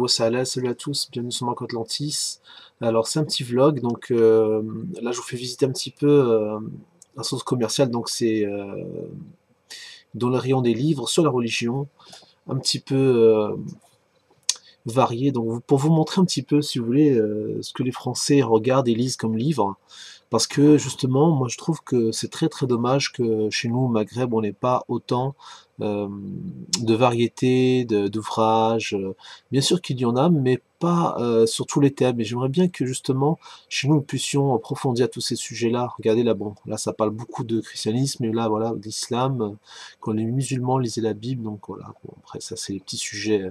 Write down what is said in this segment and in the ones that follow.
Salah, salut à tous, bienvenue sur Marco Atlantis. Alors c'est un petit vlog, donc là je vous fais visiter un petit peu un centre commercial, donc c'est dans le rayon des livres sur la religion, un petit peu varié, donc pour vous montrer un petit peu, si vous voulez, ce que les Français regardent et lisent comme livres, parce que justement, moi je trouve que c'est très très dommage que chez nous au Maghreb on n'ait pas autant euh, de variétés, d'ouvrages. Bien sûr qu'il y en a, mais pas sur tous les thèmes. Et j'aimerais bien que justement chez nous nous puissions approfondir tous ces sujets-là. Regardez là, bon, là ça parle beaucoup de christianisme, et là voilà d'islam. Quand les musulmans lisaient la Bible, donc voilà. Bon, après ça c'est les petits sujets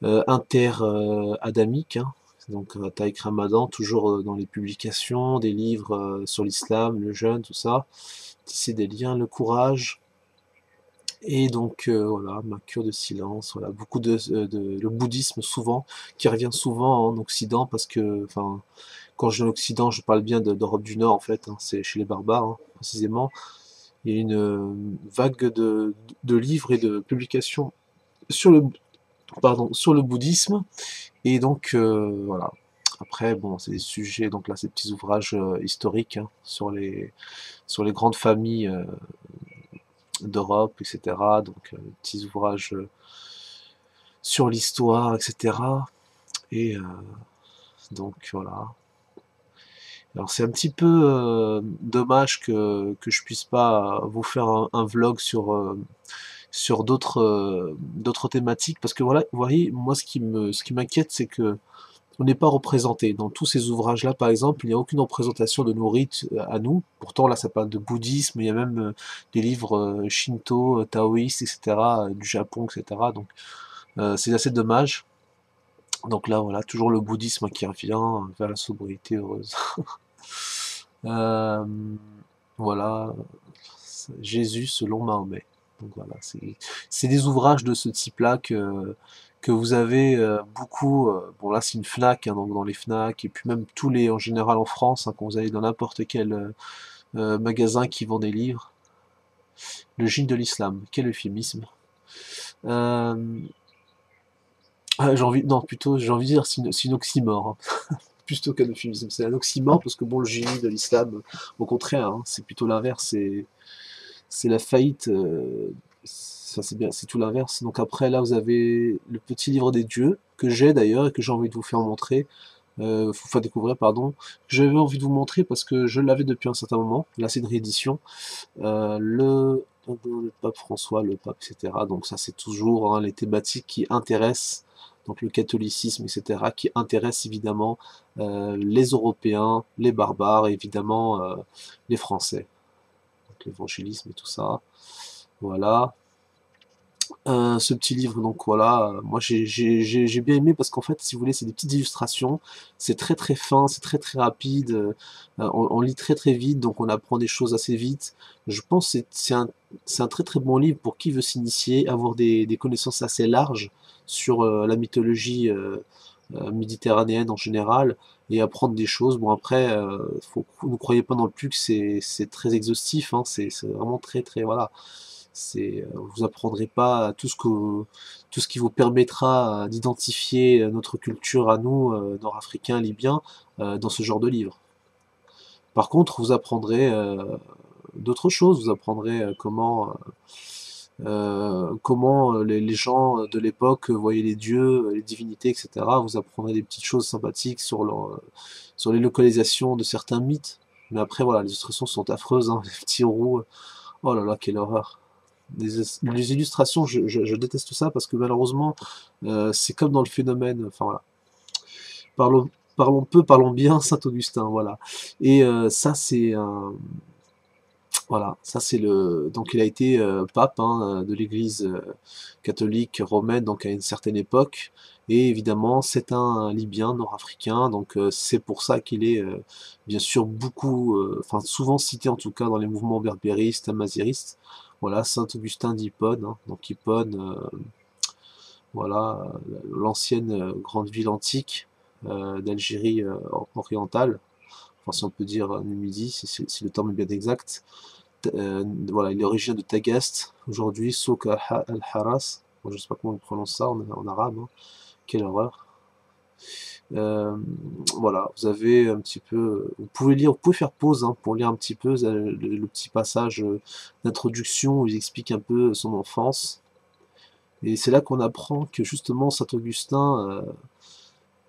inter-adamiques, hein. Donc Taïk Ramadan, toujours dans les publications, des livres sur l'islam, le jeûne, tout ça. Tisser des liens, le courage. Et donc voilà, ma cure de silence, voilà, beaucoup le bouddhisme souvent, qui revient souvent en Occident, parce que, enfin, quand je dis en Occident, je parle bien d'Europe du Nord en fait, hein, c'est chez les barbares, hein, précisément. Il y a une vague de livres et de publications sur sur le bouddhisme, et donc voilà. Après, bon, c'est des sujets, donc là, ces petits ouvrages historiques, hein, sur les grandes familles d'Europe, etc. Donc, petits ouvrages sur l'histoire, etc. Et donc, voilà. Alors, c'est un petit peu dommage que je puisse pas vous faire un vlog sur d'autres thématiques, parce que voilà, vous voyez, moi, ce qui m'inquiète, c'est que on n'est pas représenté. Dans tous ces ouvrages-là, par exemple, il n'y a aucune représentation de nos rites à nous. Pourtant, là, ça parle de bouddhisme, il y a même des livres shinto, taoïstes, etc., du Japon, etc. Donc, c'est assez dommage. Donc là, voilà, toujours le bouddhisme qui revient vers la sobriété heureuse. Euh, voilà, Jésus selon Mahomet. Donc voilà, c'est des ouvrages de ce type-là que vous avez beaucoup. Bon là c'est une Fnac, hein, donc dans les Fnac, et puis même tous les, en général en France, hein, quand vous allez dans n'importe quel magasin qui vend des livres. Le Gîte de l'Islam, quel euphémisme. Euh, j'ai envie, non plutôt j'ai envie de dire c'est une oxymore, hein. Plutôt qu'un euphémisme, c'est un oxymore parce que bon le génie de l'islam, au contraire, hein, c'est plutôt l'inverse, c'est la faillite, ça c'est bien, c'est tout l'inverse. Donc après là vous avez le petit livre des dieux, que j'ai d'ailleurs et que j'ai envie de vous faire montrer, vous faire découvrir, pardon, que j'avais envie de vous montrer parce que je l'avais depuis un certain moment, là c'est une réédition, le pape François, le pape, etc. Donc ça c'est toujours hein, les thématiques qui intéressent, donc le catholicisme, etc., qui intéressent évidemment les Européens, les barbares, et évidemment les Français, donc l'évangélisme et tout ça. Voilà. Ce petit livre, donc voilà, moi j'ai bien aimé parce qu'en fait, si vous voulez, c'est des petites illustrations, c'est très très fin, c'est très très rapide, on lit très très vite, donc on apprend des choses assez vite. Je pense que c'est un très très bon livre pour qui veut s'initier, avoir des connaissances assez larges sur la mythologie méditerranéenne en général, et apprendre des choses. Bon après, ne croyez pas non plus que c'est très exhaustif, hein, c'est vraiment très très, voilà. Vous apprendrez pas tout ce qui vous permettra d'identifier notre culture à nous, nord-africains, libyens, dans ce genre de livre. Par contre, vous apprendrez d'autres choses. Vous apprendrez comment les gens de l'époque voyaient les dieux, les divinités, etc. Vous apprendrez des petites choses sympathiques sur les localisations de certains mythes. Mais après, voilà, les illustrations sont affreuses, hein, les petits roux. Oh là là, quelle horreur. Les illustrations, je déteste ça parce que malheureusement, c'est comme dans le phénomène. Enfin voilà. Parlons peu, parlons bien, Saint-Augustin, voilà. Et ça, c'est un. Voilà, ça c'est le. Donc il a été pape hein, de l'Église catholique romaine donc à une certaine époque, et évidemment c'est un Libyen nord-africain, donc c'est pour ça qu'il est bien sûr beaucoup, enfin souvent cité en tout cas dans les mouvements berbéristes, amaziristes. Voilà, Saint Augustin d'Hippone, hein, donc Hippone, voilà, l'ancienne grande ville antique d'Algérie orientale, enfin si on peut dire Numidie, si le terme est bien exact. Voilà, il est originaire de Tagaste, aujourd'hui, Souk al-Haras, bon, je ne sais pas comment on prononce ça en arabe, hein, quelle horreur. Euh, voilà, vous avez un petit peu, vous pouvez lire, vous pouvez faire pause hein, pour lire un petit peu le petit passage d'introduction où il explique un peu son enfance. Et c'est là qu'on apprend que justement Saint-Augustin,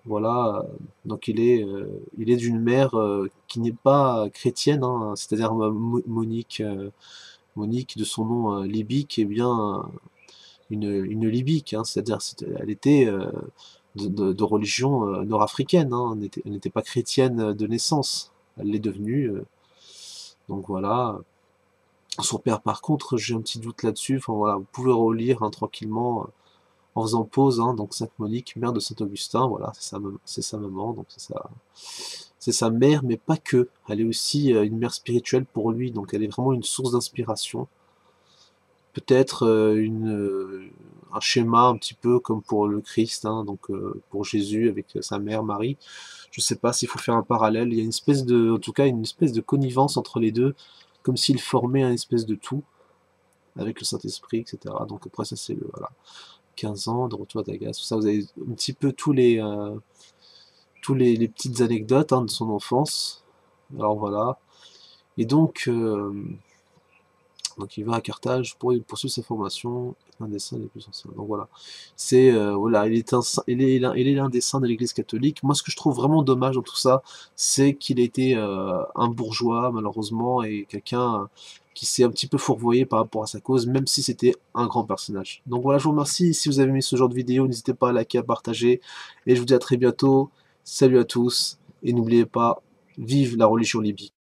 voilà, donc il est d'une mère qui n'est pas chrétienne, hein, c'est-à-dire Monique, Monique de son nom libique, est bien une libique, hein, c'est-à-dire elle était de religion nord-africaine, hein, elle n'était pas chrétienne de naissance, elle l'est devenue, donc voilà. Son père par contre, j'ai un petit doute là-dessus, enfin voilà, vous pouvez relire hein, tranquillement en faisant pause, hein, donc Sainte Monique, mère de Saint-Augustin, voilà, c'est sa maman, donc c'est sa mère, mais pas que, elle est aussi une mère spirituelle pour lui, donc elle est vraiment une source d'inspiration. Peut-être un schéma un petit peu comme pour le Christ, hein, donc pour Jésus avec sa mère Marie. Je sais pas s'il faut faire un parallèle, il y a une espèce de, en tout cas une espèce de connivence entre les deux, comme s'ils formaient un espèce de tout, avec le Saint-Esprit, etc. Donc après ça c'est le, voilà. 15 ans, de retour à Dagas, tout ça, vous avez un petit peu tous les petites anecdotes hein, de son enfance. Alors voilà. Et donc il va à Carthage pour poursuivre sa formation, un des saints les plus anciens. Donc voilà. C'est voilà, il est l'un des saints de l'Église catholique. Moi ce que je trouve vraiment dommage dans tout ça, c'est qu'il était un bourgeois malheureusement et quelqu'un qui s'est un petit peu fourvoyé par rapport à sa cause, même si c'était un grand personnage. Donc voilà, je vous remercie. Si vous avez aimé ce genre de vidéo, n'hésitez pas à liker, à partager. Et je vous dis à très bientôt. Salut à tous. Et n'oubliez pas, vive la religion libyque.